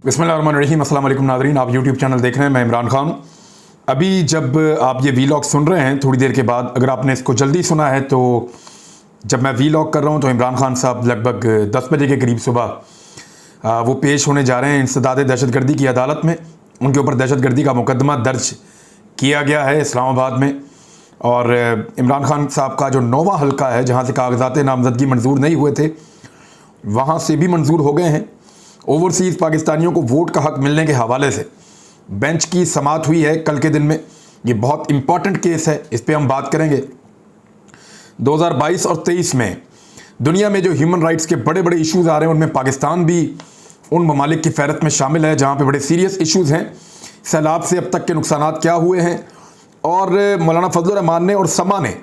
बिस्मिल्लाहिर्रहमानिर्रहीम। अस्सलाम वालेकुम नाज़रीन, आप यूट्यूब चैनल देख रहे हैं। मैं इमरान खान। अभी जब आप ये वीलॉग सुन रहे हैं थोड़ी देर के बाद, अगर आपने इसको जल्दी सुना है तो जब मैं वीलॉग कर रहा हूँ तो इमरान खान साहब लगभग 10 बजे के करीब सुबह वो पेश होने जा रहे हैं इंसदाद दहशतगर्दी की अदालत में। उनके ऊपर दहशतगर्दी का मुकदमा दर्ज किया गया है इस्लामाबाद में। और इमरान खान साहब का जो 9वां हल्का है जहाँ से कागजात नामजदगी मंजूर नहीं हुए थे, वहाँ से भी मंजूर हो गए हैं। ओवरसीज़ पाकिस्तानियों को वोट का हक मिलने के हवाले से बेंच की समाअत हुई है कल के दिन में। ये बहुत इंपॉर्टेंट केस है, इस पे हम बात करेंगे। 2022 और 23 में दुनिया में जो ह्यूमन राइट्स के बड़े बड़े इश्यूज़ आ रहे हैं उनमें पाकिस्तान भी उन ममालिक की फहरत में शामिल है जहाँ पे बड़े सीरियस इश्यूज़ हैं। सैलाब से अब तक के नुकसानात क्या हुए हैं, और मौलाना फजलुर रहमान ने और समा ने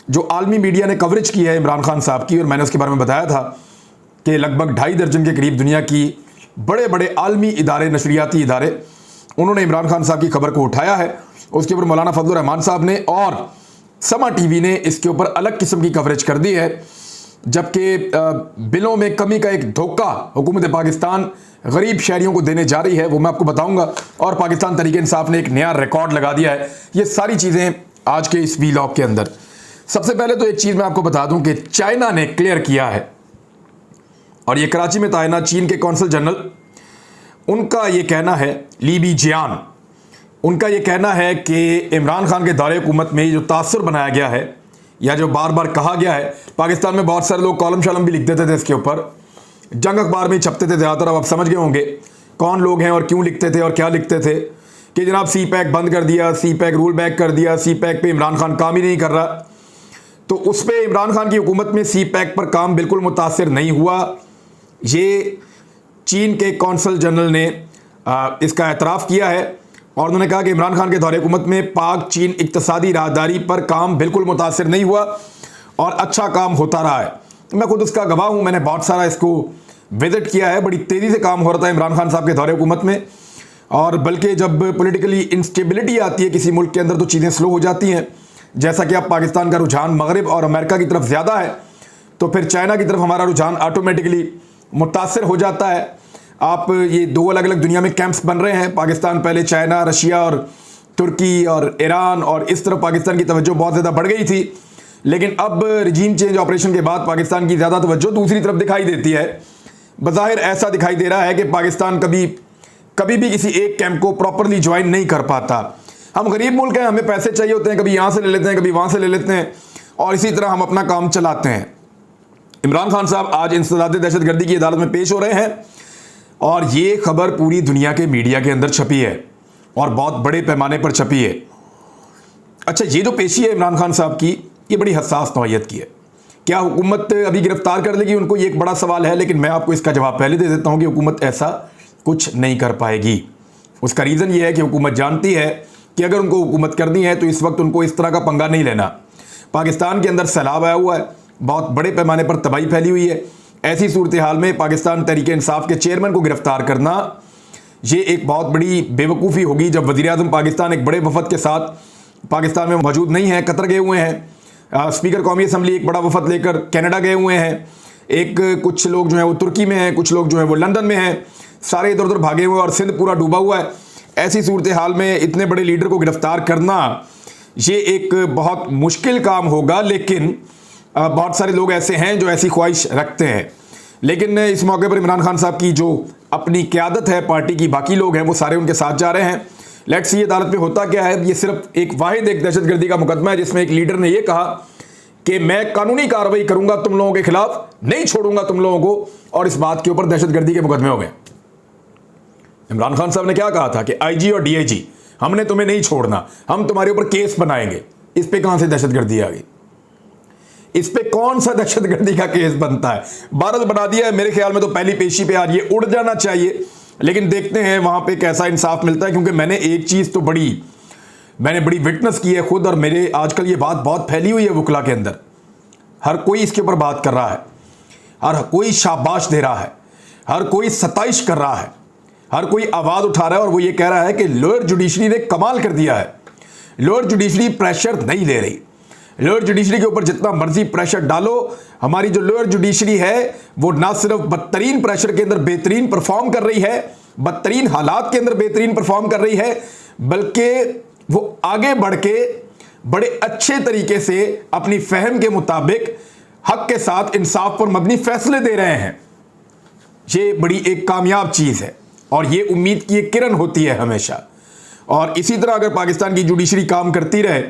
जो आलमी मीडिया ने कवरेज की है इमरान खान साहब की, और मैंने उसके बारे में बताया था कि लगभग 2.5 दर्जन के करीब दुनिया की बड़े बड़े आलमी इदारे, नशरियाती इदारे, उन्होंने इमरान खान साहब की खबर को उठाया है। उसके ऊपर मौलाना फजलुर रहमान साहब ने और समा टीवी ने इसके ऊपर अलग किस्म की कवरेज कर दी है। जबकि बिलों में कमी का एक धोखा हुकूमत पाकिस्तान गरीब शहरियों को देने जा रही है, वो मैं आपको बताऊंगा। और पाकिस्तान तहरीक इंसाफ ने एक नया रिकॉर्ड लगा दिया है। ये सारी चीज़ें आज के इस वीलॉग के अंदर। सबसे पहले तो एक चीज़ मैं आपको बता दूं कि चाइना ने क्लियर किया है, और ये कराची में तैनात चीन के कौंसल जनरल, उनका ये कहना है, ली बीजियान, उनका ये कहना है कि इमरान खान के दौरे हुकूमत में जो तासुर बनाया गया है या जो बार बार कहा गया है, पाकिस्तान में बहुत सारे लोग कॉलम शालम भी लिख देते थे इसके ऊपर, जंग अखबार में छपते थे ज़्यादातर। अब आप समझ गए होंगे कौन लोग हैं और क्यों लिखते थे और क्या लिखते थे कि जनाब सी पैक बंद कर दिया, सी पैक रूल बैक कर दिया, सी पैक पे इमरान खान काम ही नहीं कर रहा। तो उस पर इमरान खान की हुकूमत में सी पैक पर काम बिल्कुल मुतासिर नहीं हुआ। ये चीन के कौंसल जनरल ने इसका एतराफ़ किया है, और उन्होंने कहा कि इमरान खान के दौरे हुकूमत में पाक चीन इक़्तिसादी राहदारी पर काम बिल्कुल मुतासिर नहीं हुआ और अच्छा काम होता रहा है। मैं खुद उसका गवाह हूँ, मैंने बहुत सारा इसको विजिट किया है। बड़ी तेज़ी से काम हो रहा था इमरान खान साहब के दौरे हुकूमत में, और बल्कि जब पॉलिटिकली इंस्टेबिलिटी आती है किसी मुल्क के अंदर तो चीज़ें स्लो हो जाती हैं। जैसा कि अब पाकिस्तान का रुझान मगरिब और अमेरिका की तरफ ज़्यादा है, तो फिर चाइना की तरफ हमारा रुझान ऑटोमेटिकली मुतासिर हो जाता है। आप ये दो अलग अलग दुनिया में कैंप्स बन रहे हैं। पाकिस्तान पहले चाइना, रशिया और तुर्की और ईरान, और इस तरफ पाकिस्तान की तवज्जो बहुत ज़्यादा बढ़ गई थी। लेकिन अब रिजीम चेंज ऑपरेशन के बाद पाकिस्तान की ज़्यादा तवज्जो दूसरी तरफ दिखाई देती है। बज़ाहिर ऐसा दिखाई दे रहा है कि पाकिस्तान कभी भी किसी एक कैंप को प्रॉपरली ज्वाइन नहीं कर पाता। हम गरीब मुल्क हैं, हमें पैसे चाहिए होते हैं, कभी यहाँ से ले लेते हैं, कभी वहाँ से ले लेते हैं, और इसी तरह हम अपना काम चलाते हैं। इमरान खान साहब आज इंसदाद दहशतगर्दी की अदालत में पेश हो रहे हैं, और ये खबर पूरी दुनिया के मीडिया के अंदर छपी है और बहुत बड़े पैमाने पर छपी है। अच्छा, ये जो पेशी है इमरान खान साहब की, ये बड़ी हसास नौइयत की है। क्या हुकूमत अभी गिरफ्तार कर लेगी उनको, ये एक बड़ा सवाल है। लेकिन मैं आपको इसका जवाब पहले दे देता हूँ कि हुकूमत ऐसा कुछ नहीं कर पाएगी। उसका रीज़न ये है कि हुकूमत जानती है कि अगर उनको हुकूमत करनी है तो इस वक्त उनको इस तरह का पंगा नहीं लेना। पाकिस्तान के अंदर सैलाब आया हुआ है, बहुत बड़े पैमाने पर तबाही फैली हुई है। ऐसी सूरत हाल में पाकिस्तान तहरीक इंसाफ के चेयरमैन को गिरफ्तार करना ये एक बहुत बड़ी बेवकूफ़ी होगी, जब वज़ीर-ए-आज़म पाकिस्तान एक बड़े वफद के साथ पाकिस्तान में मौजूद नहीं है, कतर गए हुए हैं। स्पीकर कौमी असम्बली एक बड़ा वफद लेकर कनाडा गए हुए हैं। कुछ लोग जो हैं वो तुर्की में हैं, कुछ लोग जो हैं वो लंदन में हैं, सारे इधर उधर भागे हुए, और सिंध पूरा डूबा हुआ है। ऐसी सूरत हाल में इतने बड़े लीडर को गिरफ्तार करना ये एक बहुत मुश्किल काम होगा। लेकिन बहुत सारे लोग ऐसे हैं जो ऐसी ख्वाहिश रखते हैं। लेकिन इस मौके पर इमरान खान साहब की जो अपनी क़यादत है, पार्टी की बाकी लोग हैं, वो सारे उनके साथ जा रहे हैं। लेट्स सी अदालत में होता क्या है। ये सिर्फ एक दहशतगर्दी का मुकदमा है जिसमें एक लीडर ने यह कहा कि मैं कानूनी कार्रवाई करूंगा तुम लोगों के खिलाफ, नहीं छोड़ूंगा तुम लोगों को, और इस बात के ऊपर दहशतगर्दी के मुकदमे हो गए। इमरान खान साहब ने क्या कहा था कि आईजी और डीआईजी, हमने तुम्हें नहीं छोड़ना, हम तुम्हारे ऊपर केस बनाएंगे। इस पे कहां से दहशतगर्दी आ गई? इस पे कौन सा दहशतगर्दी का केस बनता है? भारत बना दिया है। मेरे ख्याल में तो पहली पेशी पे आज ये उड़ जाना चाहिए। लेकिन देखते हैं वहां पे कैसा इंसाफ मिलता है, क्योंकि मैंने एक चीज तो मैंने बड़ी विटनेस की है खुद, और मेरे आजकल ये बात बहुत फैली हुई है वकला के अंदर। हर कोई इसके ऊपर बात कर रहा है, हर कोई शाबाश दे रहा है, हर कोई सताइश कर रहा है, हर कोई आवाज उठा रहा है, और वो ये कह रहा है कि लोअर जुडिशरी ने कमाल कर दिया है। लोअर जुडिशरी प्रेशर नहीं ले रही। लोअर जुडिशरी के ऊपर जितना मर्जी प्रेशर डालो, हमारी जो लोअर जुडिशरी है वो ना सिर्फ बदतरीन प्रेशर के अंदर बेहतरीन परफॉर्म कर रही है, बदतरीन हालात के अंदर बेहतरीन परफॉर्म कर रही है, बल्कि वो आगे बढ़ के बड़े अच्छे तरीके से अपनी फहम के मुताबिक हक के साथ इंसाफ पर मबनी फैसले दे रहे हैं। ये बड़ी एक कामयाब चीज़ है और ये उम्मीद की एक किरण होती है हमेशा। और इसी तरह अगर पाकिस्तान की जुडिशरी काम करती रहे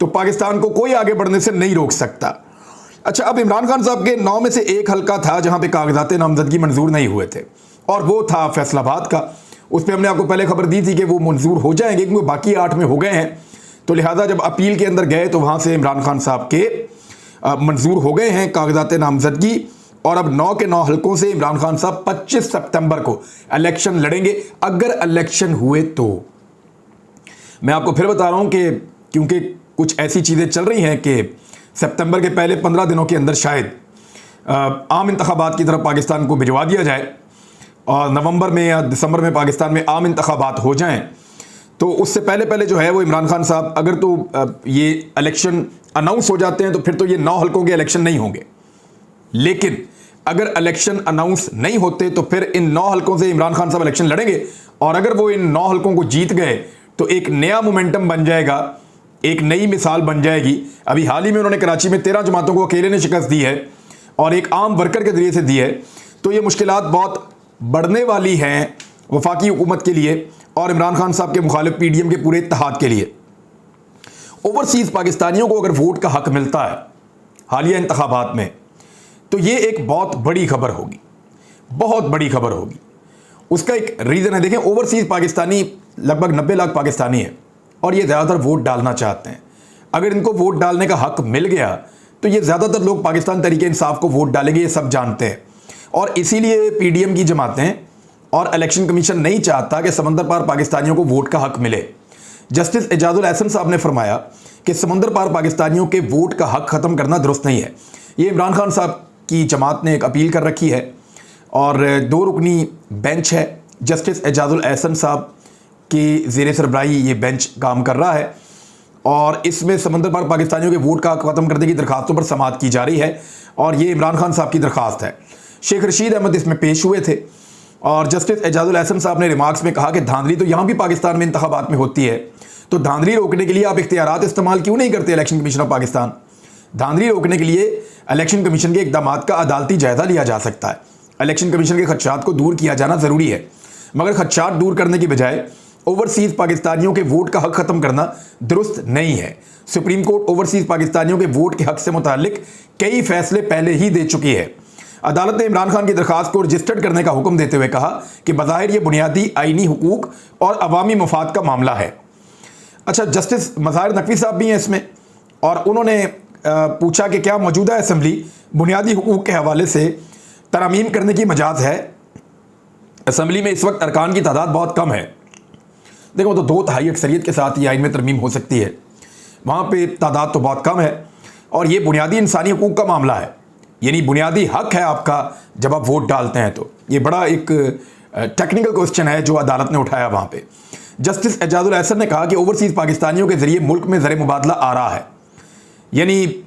तो पाकिस्तान को कोई आगे बढ़ने से नहीं रोक सकता। अच्छा, अब इमरान खान साहब के 9 में से एक हल्का था जहां पे कागजात नामजदगी मंजूर नहीं हुए थे, और वो था फैसलाबाद का। उस पर हमने आपको पहले खबर दी थी कि वो मंजूर हो जाएंगे, क्योंकि बाकी 8 में हो गए हैं। तो लिहाजा जब अपील के अंदर गए तो वहां से इमरान खान साहब के मंजूर हो गए हैं कागजात नामजदगी, और अब 9 के 9 हल्कों से इमरान खान साहब 25 सितंबर को इलेक्शन लड़ेंगे। अगर इलेक्शन हुए तो मैं आपको फिर बता रहा हूं कि क्योंकि कुछ ऐसी चीज़ें चल रही हैं कि सितंबर के पहले 15 दिनों के अंदर शायद आम इंतखाबात की तरफ पाकिस्तान को भिजवा दिया जाए और नवंबर में या दिसंबर में पाकिस्तान में आम इंतखाबात हो जाएं, तो उससे पहले पहले जो है वो इमरान खान साहब अगर तो ये इलेक्शन अनाउंस हो जाते हैं तो फिर तो ये 9 हल्कों के इलेक्शन नहीं होंगे। लेकिन अगर इलेक्शन अनाउंस नहीं होते तो फिर इन 9 हल्कों से इमरान खान साहब इलेक्शन लड़ेंगे, और अगर वो इन 9 हल्कों को जीत गए तो एक नया मोमेंटम बन जाएगा, एक नई मिसाल बन जाएगी। अभी हाल ही में उन्होंने कराची में 13 जमातों को अकेले ने शिकस्त दी है और एक आम वर्कर के जरिए से दी है। तो ये मुश्किलात बहुत बढ़ने वाली हैं वफाकी हुकूमत के लिए और इमरान खान साहब के मुखालिफ पीडीएम के पूरे इत्तेहाद के लिए। ओवरसीज़ पाकिस्तानियों को अगर वोट का हक मिलता है हालिया इंतखाबात में, तो ये एक बहुत बड़ी खबर होगी, बहुत बड़ी खबर होगी। उसका एक रीज़न है, देखें ओवरसीज़ पाकिस्तानी लगभग 90 लाख पाकिस्तानी है और ये ज़्यादातर वोट डालना चाहते हैं। अगर इनको वोट डालने का हक मिल गया तो ये ज़्यादातर लोग पाकिस्तान तरीके इंसाफ को वोट डालेंगे, ये सब जानते हैं। और इसीलिए पीडीएम की जमातें और इलेक्शन कमीशन नहीं चाहता कि समंदर पार पाकिस्तानियों को वोट का हक मिले। जस्टिस एजाजुल एहसन साहब ने फरमाया कि समंदर पार पाकिस्तानियों के वोट का हक ख़त्म करना दुरुस्त नहीं है। ये इमरान खान साहब की जमात ने एक अपील कर रखी है और 2 रुकनी बेंच है। जस्टिस एजाजुल एहसन साहब की ज़ेर सरबराही ये बेंच काम कर रहा है और इसमें समंदर पार पाकिस्तानियों के वोट का हक ख़त्म करने की दरखास्तों पर समाअत की जा रही है और ये इमरान खान साहब की दरखास्त है। शेख रशीद अहमद इसमें पेश हुए थे और जस्टिस एजाजुल एहसन साहब ने रिमार्क्स में कहा कि धांधली तो यहाँ भी पाकिस्तान में इंतखाबात में होती है, तो धांधली रोकने के लिए आप इख्तियारात इस्तेमाल क्यों नहीं करते इलेक्शन कमीशन ऑफ पाकिस्तान। धांधली रोकने के लिए इलेक्शन कमीशन के इक़दाम का अदालती जायज़ा लिया जा सकता है। इलेक्शन कमीशन के खदशात को दूर किया जाना ज़रूरी है, मगर खदशात दूर करने की बजाय ओवरसीज़ पाकिस्तानियों के वोट का हक ख़त्म करना दुरुस्त नहीं है। सुप्रीम कोर्ट ओवरसीज़ पाकिस्तानियों के वोट के हक से मुतालिक कई फैसले पहले ही दे चुकी है। अदालत ने इमरान खान की दरखास्त को रजिस्टर्ड करने का हुक्म देते हुए कहा कि बज़ाहिर ये बुनियादी आइनी हुकूक और अवामी मफाद का मामला है। अच्छा, जस्टिस मज़ाहिर नकवी साहब भी हैं इसमें और उन्होंने पूछा कि क्या मौजूदा असम्बली बुनियादी हुकूक के हवाले से तरमीम करने की मजाज है। असम्बली में इस वक्त अरकान की तादाद बहुत कम है। देखो, तो 2/3 अक्सरियत के साथ ये आइन में तरमीम हो सकती है, वहाँ पे तादाद तो बहुत कम है और ये बुनियादी इंसानी हुकूक का मामला है, यानी बुनियादी हक है आपका जब आप वोट डालते हैं। तो ये बड़ा एक टेक्निकल क्वेश्चन है जो अदालत ने उठाया वहाँ पे। जस्टिस एजाजुल एहसन ने कहा कि ओवरसीज़ पाकिस्तानियों के ज़रिए मुल्क में ज़र मुबादला आ रहा है, यानी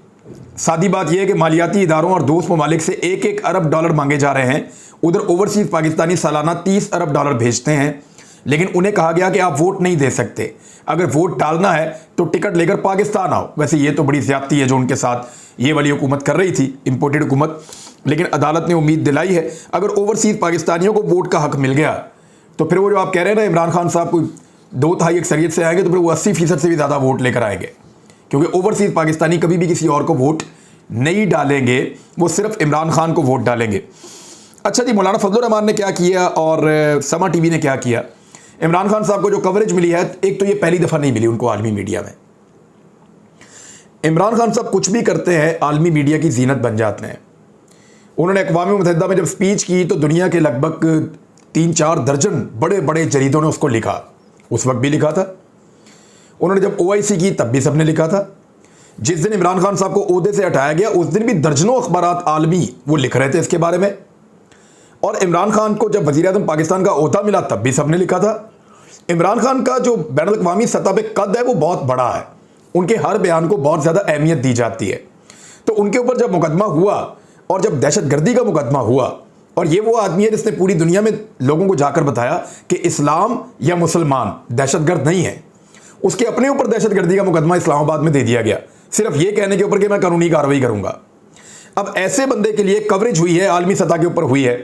सादी बात यह है कि मालियाती इदारों और दोस्त ममालिक से 1-1 अरब डॉलर मांगे जा रहे हैं। उधर ओवरसीज़ पाकिस्तानी सालाना 30 अरब डॉलर भेजते हैं, लेकिन उन्हें कहा गया कि आप वोट नहीं दे सकते, अगर वोट डालना है तो टिकट लेकर पाकिस्तान आओ। वैसे ये तो बड़ी ज़्यादती है जो उनके साथ ये वाली हुकूमत कर रही थी, इम्पोर्टेड हुकूमत। लेकिन अदालत ने उम्मीद दिलाई है अगर ओवरसीज़ पाकिस्तानियों को वोट का हक मिल गया तो फिर वो जो आप कह रहे हैं ना इमरान खान साहब को 2/3 अक्सरियत से आएंगे, तो फिर वो 80% से भी ज़्यादा वोट लेकर आएंगे, क्योंकि ओवरसीज़ पाकिस्तानी कभी भी किसी और को वोट नहीं डालेंगे, वो सिर्फ इमरान खान को वोट डालेंगे। अच्छा जी, मौलाना फजलुर रहमान ने क्या किया और समा टीवी ने क्या किया। इमरान खान साहब को जो कवरेज मिली है, एक तो ये पहली दफ़ा नहीं मिली उनको आलमी मीडिया में। इमरान खान साहब कुछ भी करते हैं आलमी मीडिया की जीनत बन जाते हैं। उन्होंने अक़वाम मुत्तहिदा में जब स्पीच की तो दुनिया के लगभग 3-4 दर्जन बड़े बड़े जरीदों ने उसको लिखा, उस वक्त भी लिखा था। उन्होंने जब OIC की तब भी सबने लिखा था। जिस दिन इमरान खान साहब को ओहदे से हटाया गया उस दिन भी दर्जनों अखबारात आलमी वो लिख रहे थे इसके बारे में, और इमरान खान को जब वज़ीर आज़म पाकिस्तान का ओहदा मिला तब भी सबने लिखा था। इमरान खान का जो बैनुल अक़वामी सतह पे कद है वो बहुत बड़ा है, उनके हर बयान को बहुत ज़्यादा अहमियत दी जाती है। तो उनके ऊपर जब मुकदमा हुआ और जब दहशतगर्दी का मुकदमा हुआ और ये वो आदमी है जिसने पूरी दुनिया में लोगों को जाकर बताया कि इस्लाम या मुसलमान दहशतगर्द नहीं है। उसके अपने ऊपर दहशतगर्दी का मुकदमा इस्लामाबाद में दे दिया गया, सिर्फ ये कहने के ऊपर कि मैं कानूनी कार्रवाई करूंगा। अब ऐसे बंदे के लिए कवरेज हुई है, आलमी सतह के ऊपर हुई है।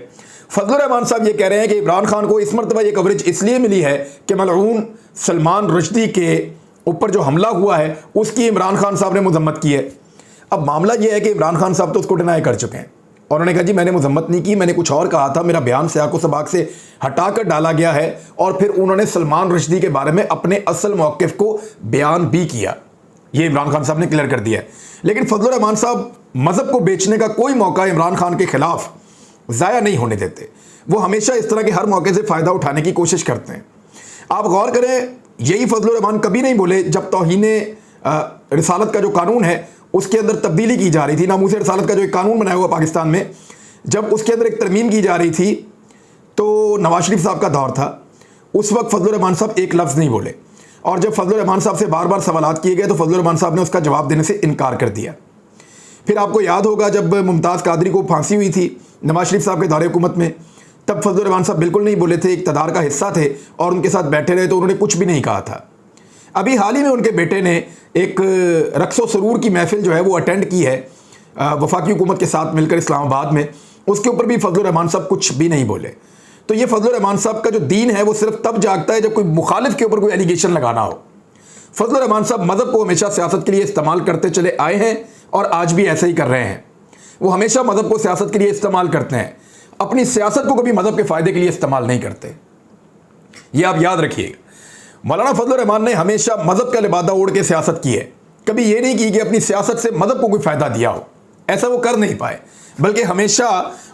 फजलुर रहमान साहब ये कह रहे हैं कि इमरान खान को इस मरतबा ये कवरेज इसलिए मिली है कि मलऊन सलमान रुश्दी के ऊपर जो हमला हुआ है उसकी इमरान खान साहब ने मजम्मत की है। अब मामला ये है कि इमरान खान साहब तो उसको डिनाई कर चुके हैं और उन्होंने कहा जी मैंने मजम्मत नहीं की, मैंने कुछ और कहा था, मेरा बयान सियाको सबाक से हटाकर डाला गया है। और फिर उन्होंने सलमान रुश्दी के बारे में अपने असल मौक़िफ़ को बयान भी किया, ये इमरान खान साहब ने क्लियर कर दिया है। लेकिन फजलुर रहमान साहब मज़हब को बेचने का कोई मौका इमरान खान के खिलाफ ज़ाया नहीं होने देते। वो हमेशा इस तरह के हर मौके से फ़ायदा उठाने की कोशिश करते हैं। आप गौर करें, यही फजलुर रहमान कभी नहीं बोले जब तौहीने रिसालत का जो कानून है उसके अंदर तब्दीली की जा रही थी, नामूस रिसालत का जो एक कानून बनाया हुआ पाकिस्तान में, जब उसके अंदर एक तरमीम की जा रही थी तो नवाज शरीफ साहब का दौर था। उस वक्त फजलुर रहमान साहब एक लफ्ज़ नहीं बोले और जब फजलुर रहमान साहब से बार बार सवालात किए गए तो फजलुर रहमान साहब ने उसका जवाब देने से इनकार कर दिया। फिर आपको याद होगा जब मुमताज़ कादरी को फांसी हुई थी नवाज शरीफ साहब के दौरे हुकूमत में, तब फजलुर रहमान साहब बिल्कुल नहीं बोले थे, इक़्तिदार का हिस्सा थे और उनके साथ बैठे रहे तो उन्होंने कुछ भी नहीं कहा था। अभी हाल ही में उनके बेटे ने एक रक्सो सरूर की महफिल जो है वो अटेंड की है वफाकी हुकूमत के साथ मिलकर इस्लामाबाद में, उसके ऊपर भी फजलुर रहमान साहब कुछ भी नहीं बोले। तो ये फजलुर रहमान साहब का जो दीन है वो सिर्फ तब जागता है जब कोई मुखालिफ के ऊपर कोई एलिगेशन लगाना हो। फजलुर रहमान साहब मज़हब को हमेशा सियासत के लिए इस्तेमाल करते चले आए हैं और आज भी ऐसे ही कर रहे हैं। वो हमेशा मज़हब को सियासत के लिए इस्तेमाल करते हैं, अपनी सियासत को कभी मज़हब के फ़ायदे के लिए इस्तेमाल नहीं करते, ये आप याद रखिएगा। मौलाना फजलुर रहमान ने हमेशा मज़हब का लिबादा ओढ़ के सियासत की है, कभी ये नहीं की कि अपनी सियासत से मज़हब को कोई फ़ायदा दिया हो, ऐसा वो कर नहीं पाए, बल्कि हमेशा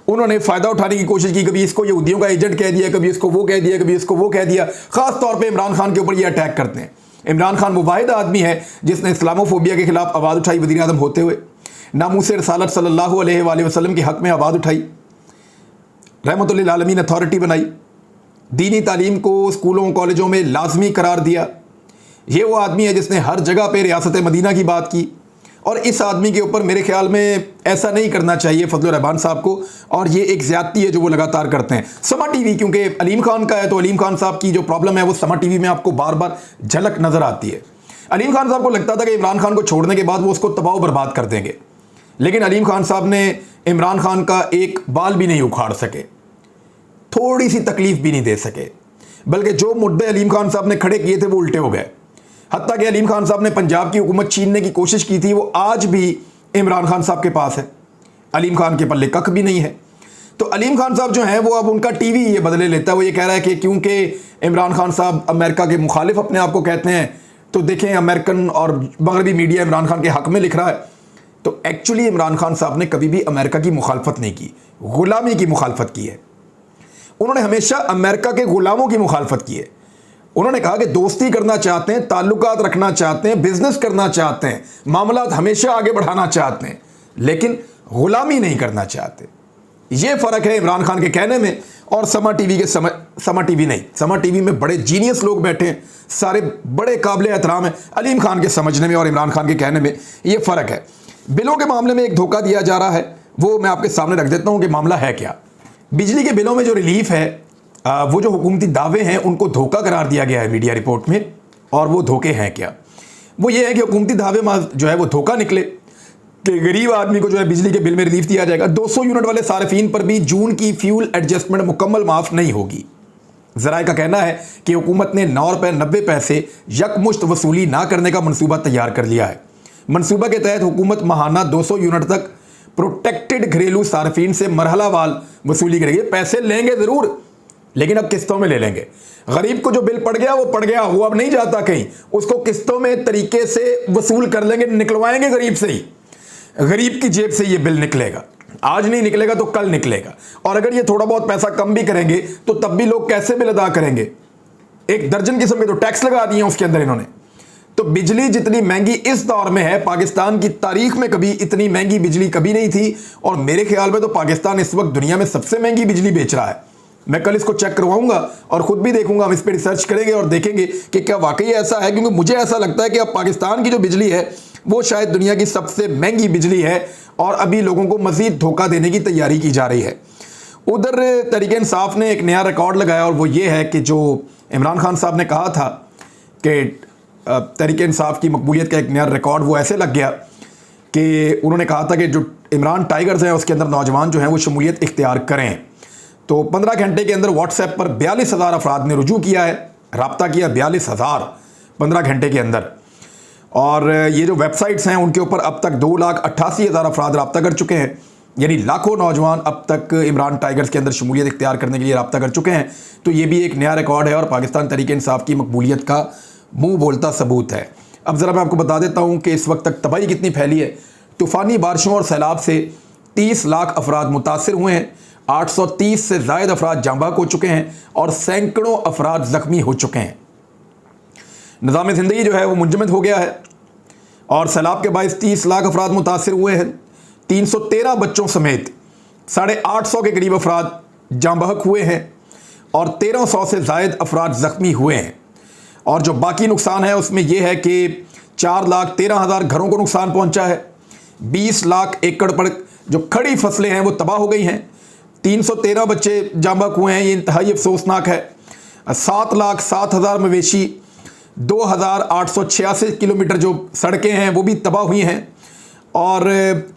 उन्होंने फ़ायदा उठाने की कोशिश की। कभी इसको यहूदियों का एजेंट कह दिया, कभी इसको वो कह दिया, कभी इसको वो कह दिया। ख़ास तौर पे इमरान खान के ऊपर ये अटैक करते हैं। इमरान खान वो वाहिद आदमी है जिसने इस्लामोफोबिया के खिलाफ आवाज़ उठाई, वज़ीर आज़म होते हुए नामूस रिसालत सल्लल्लाहु अलैहि वसल्लम के हक़ में आवाज़ उठाई, रहमतुल्लिल आलमीन अथॉरिटी बनाई, दीनी तालीम को स्कूलों कॉलेजों में लाजमी करार दिया। ये वो आदमी है जिसने हर जगह पे रियासत मदीना की बात की और इस आदमी के ऊपर मेरे ख्याल में ऐसा नहीं करना चाहिए फजलुर रहमान साहब को, और ये एक ज़्यादती है जो वो लगातार करते हैं। समा टीवी क्योंकि अलीम खान का है तो अलीम खान साहब की जो प्रॉब्लम है वो समा टीवी में आपको बार बार झलक नज़र आती है। अलीम खान साहब को लगता था कि इमरान खान को छोड़ने के बाद वो उसको तबाह बर्बाद कर देंगे, लेकिन अलीम खान साहब ने इमरान खान का एक बाल भी नहीं उखाड़ सके, थोड़ी सी तकलीफ भी नहीं दे सके, बल्कि जो मुद्दे अलीम खान साहब ने खड़े किए थे वो उल्टे हो गए। हत्ता कि अलीम खान साहब ने पंजाब की हुकूमत छीनने की कोशिश की थी, वो आज भी इमरान खान साहब के पास है, अलीम खान के पल्ले कख भी नहीं है। तो अलीम खान साहब जो हैं वो अब उनका टीवी ये बदले लेता है। वो ये कह रहा है कि क्योंकि इमरान खान साहब अमेरिका के मुखालिफ अपने आप को कहते हैं तो देखें अमेरिकन और मगरबी मीडिया इमरान खान के हक़ में लिख रहा है। तो एक्चुअली इमरान खान साहब ने कभी भी अमेरिका की मुखालफत नहीं की, ग़ुलामी की मुखालफत की है। उन्होंने हमेशा अमेरिका के ग़ुलामों की मुखालफत की है। उन्होंने कहा कि दोस्ती करना चाहते हैं, ताल्लुकात रखना चाहते हैं, बिजनेस करना चाहते हैं, मामलात हमेशा आगे बढ़ाना चाहते हैं, लेकिन ग़ुलामी नहीं करना चाहते। ये फ़र्क है इमरान खान के कहने में और समा टीवी के समा टीवी नहीं, समा टीवी में बड़े जीनियस लोग बैठे हैं, सारे बड़े काबिल एहतराम हैं। अलीम खान के समझने में और इमरान खान के कहने में ये फ़र्क है। बिलों के मामले में एक धोखा दिया जा रहा है, वो मैं आपके सामने रख देता हूँ कि मामला है क्या। बिजली के बिलों में जो रिलीफ है वो जो हुकूमती दावे हैं उनको धोखा करार दिया गया है मीडिया रिपोर्ट में, और वो धोखे हैं क्या? वो ये है कि हुकूमती दावे जो है वो धोखा निकले कि गरीब आदमी को जो है बिजली के बिल में रिलीफ दिया जाएगा। 200 यूनिट वाले सार्फिन पर भी जून की फ्यूल एडजस्टमेंट मुकम्मल माफ़ नहीं होगी। ज़राए का कहना है कि हुकूमत ने 9 रुपये 90 पैसे यकमुश्त वसूली ना करने का मनसूबा तैयार कर लिया है। मनसूबा के तहत हुकूमत माहाना 200 यूनिट तक प्रोटेक्टेड घरेलू सार्फिन से मरहलावार वसूली करेगी। पैसे लेंगे ज़रूर, लेकिन अब किस्तों में ले लेंगे। गरीब को जो बिल पड़ गया वो पड़ गया, वो अब नहीं जाता कहीं, उसको किस्तों में तरीके से वसूल कर लेंगे, निकलवाएंगे गरीब से ही, गरीब की जेब से ये बिल निकलेगा। आज नहीं निकलेगा तो कल निकलेगा, और अगर ये थोड़ा बहुत पैसा कम भी करेंगे तो तब भी लोग कैसे बिल अदा करेंगे? एक दर्जन किस्म के तो टैक्स लगा दिए उसके अंदर इन्होंने। तो बिजली जितनी महंगी इस दौर में है, पाकिस्तान की तारीख में कभी इतनी महंगी बिजली कभी नहीं थी, और मेरे ख्याल में तो पाकिस्तान इस वक्त दुनिया में सबसे महंगी बिजली बेच रहा है। मैं कल इसको चेक करवाऊंगा और ख़ुद भी देखूंगा, हम इस पर रिसर्च करेंगे और देखेंगे कि क्या वाकई ऐसा है, क्योंकि मुझे ऐसा लगता है कि अब पाकिस्तान की जो बिजली है वो शायद दुनिया की सबसे महंगी बिजली है और अभी लोगों को मज़ीद धोखा देने की तैयारी की जा रही है। उधर तहरीक इंसाफ ने एक नया रिकॉर्ड लगाया और वो ये है कि जो इमरान खान साहब ने कहा था कि तहरीक इंसाफ की मकबूलियत का एक नया रिकॉर्ड वो ऐसे लग गया कि उन्होंने कहा था कि जो इमरान टाइगर्स हैं उसके अंदर नौजवान जो हैं वो शमूलियत इख्तियार करें। तो 15 घंटे के अंदर व्हाट्सएप पर 42,000 अफराद ने रुजू किया है, रब्ता किया 42,000 15 घंटे के अंदर। और ये जो वेबसाइट्स हैं उनके ऊपर अब तक 2,88,000 अफराद रब्ता कर चुके हैं, यानी लाखों नौजवान अब तक इमरान टाइगर्स के अंदर शमूलियत इख्तियार करने के लिए रब्ता कर चुके हैं। तो ये भी एक नया रिकॉर्ड है और पाकिस्तान तहरीक इंसाफ की मकबूलियत का मुंह बोलता सबूत है। अब ज़रा मैं आपको बता देता हूँ कि इस वक्त तक तबाही कितनी फैली है। तूफ़ानी बारिशों और सैलाब से 30 लाख अफराद मुतासर हुए हैं, 830 से ज़ायद अफराद जाँ बहक हो चुके हैं और सैकड़ों अफराद ज़ख्मी हो चुके हैं। निज़ाम ज़िंदगी जो है वो मुंजमद हो गया है और सैलाब के बायस 30 लाख अफराद मुतासर हुए हैं। 313 बच्चों समेत 850 के करीब अफराद जाँ बहक हुए हैं और 1300 से ज़ायद अफराद ज़ख्मी हुए हैं। और जो बाकी नुकसान है उसमें यह है कि 4,13,000 घरों को नुकसान पहुंचा है, 20 लाख एकड़ पर जो खड़ी फसलें हैं वो तबाह हो गई हैं, 313 बच्चे जाँ बहक हुए हैं, ये इंतहाई अफसोसनाक है। 7,07,000 मवेशी, 2,886 किलोमीटर जो सड़कें हैं वो भी तबाह हुई हैं और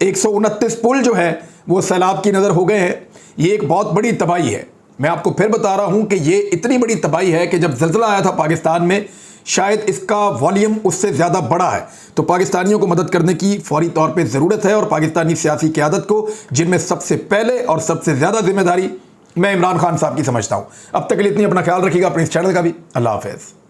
129 पुल जो है वो सैलाब की नज़र हो गए हैं। ये एक बहुत बड़ी तबाही है। मैं आपको फिर बता रहा हूं कि ये इतनी बड़ी तबाही है कि जब ज़ल्ज़ला आया था पाकिस्तान में शायद इसका वॉल्यूम उससे ज़्यादा बड़ा है। तो पाकिस्तानियों को मदद करने की फौरी तौर पे ज़रूरत है और पाकिस्तानी सियासी क़यादत को, जिनमें सबसे पहले और सबसे ज़्यादा जिम्मेदारी मैं इमरान खान साहब की समझता हूँ। अब तक के लिए इतनी, अपना ख्याल रखिएगा, अपने इस चैनल का भी। अल्लाह हाफ़िज़।